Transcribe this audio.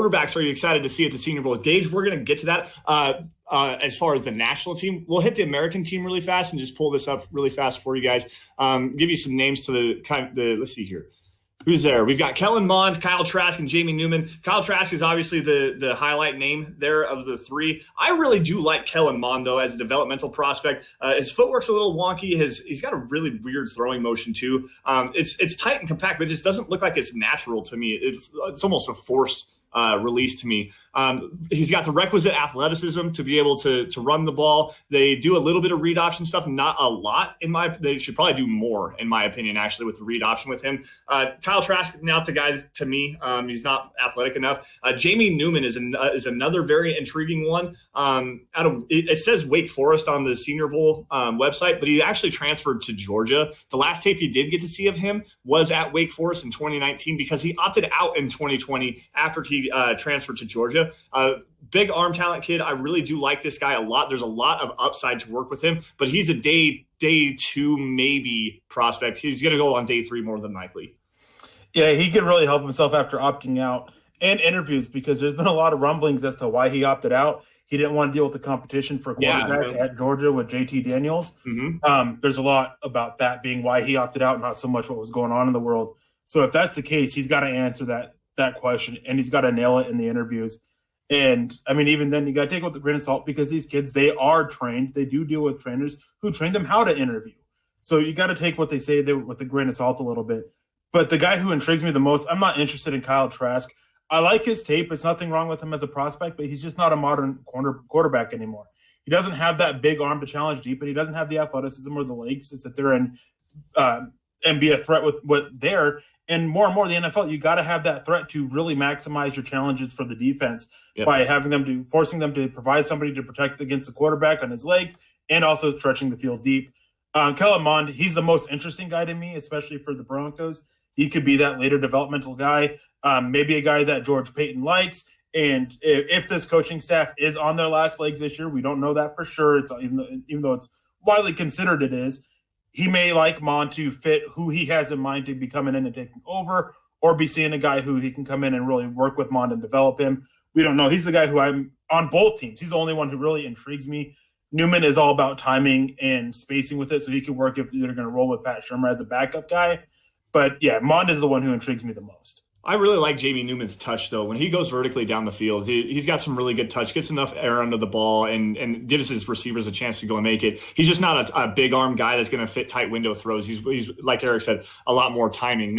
quarterbacks are you excited to see at the Senior Bowl? Gage, we're going to get to that. As far as the national team, we'll hit the American team really fast and just pull this up really fast for you guys. Give you some names to the let's see here. Who's there? We've got Kellen Mond, Kyle Trask, and Jamie Newman. Kyle Trask is obviously the highlight name there of the three. I really do like Kellen Mond, though, as a developmental prospect. His footwork's a little wonky. He's got a really weird throwing motion, too. It's tight and compact, but it just doesn't look like it's natural to me. It's almost a forced release to me. He's got the requisite athleticism to be able to run the ball. They do a little bit of read option stuff, not a lot. They should probably do more, in my opinion, actually, with the read option with him. Kyle Trask, now the guy to me. He's not athletic enough. Jamie Newman is another very intriguing one. It says Wake Forest on the Senior Bowl website, but he actually transferred to Georgia. The last tape you did get to see of him was at Wake Forest in 2019 because he opted out in 2020 after he transferred to Georgia. Big arm talent kid. I really do like this guy a lot. There's a lot of upside to work with him, but he's a day 2 maybe prospect. He's going to go on day 3 more than likely. Yeah, he could really help himself after opting out and interviews because there's been a lot of rumblings as to why he opted out. He didn't want to deal with the competition for quarterback at Georgia with JT Daniels. Mm-hmm. There's a lot about that being why he opted out, not so much what was going on in the world. So if that's the case, he's got to answer that question, and he's got to nail it in the interviews. And, I mean, even then, you got to take it with a grain of salt because these kids, they are trained. They do deal with trainers who train them how to interview. So you got to take what they say with a grain of salt a little bit. But the guy who intrigues me the most, I'm not interested in Kyle Trask. I like his tape. It's nothing wrong with him as a prospect, but he's just not a modern quarterback anymore. He doesn't have that big arm to challenge deep, and he doesn't have the athleticism or the legs to sit there and be a threat with what there. And more the NFL, you got to have that threat to really maximize your challenges for the defense by forcing them to provide somebody to protect against the quarterback on his legs and also stretching the field deep. Kellen Mond, he's the most interesting guy to me, especially for the Broncos. He could be that later developmental guy, maybe a guy that George Payton likes. And if this coaching staff is on their last legs this year, we don't know that for sure. It's even though it's widely considered it is. He may like Mond to fit who he has in mind to be coming in and taking over, or be seeing a guy who he can come in and really work with Mond and develop him. We don't know. He's the guy who I'm on both teams. He's the only one who really intrigues me. Newman is all about timing and spacing with it, so he can work if they're going to roll with Pat Shurmur as a backup guy. But, yeah, Mond is the one who intrigues me the most. I really like Jamie Newman's touch, though. When he goes vertically down the field, he's got some really good touch, gets enough air under the ball, and gives his receivers a chance to go and make it. He's just not a big arm guy that's going to fit tight window throws. He's like Eric said, a lot more timing.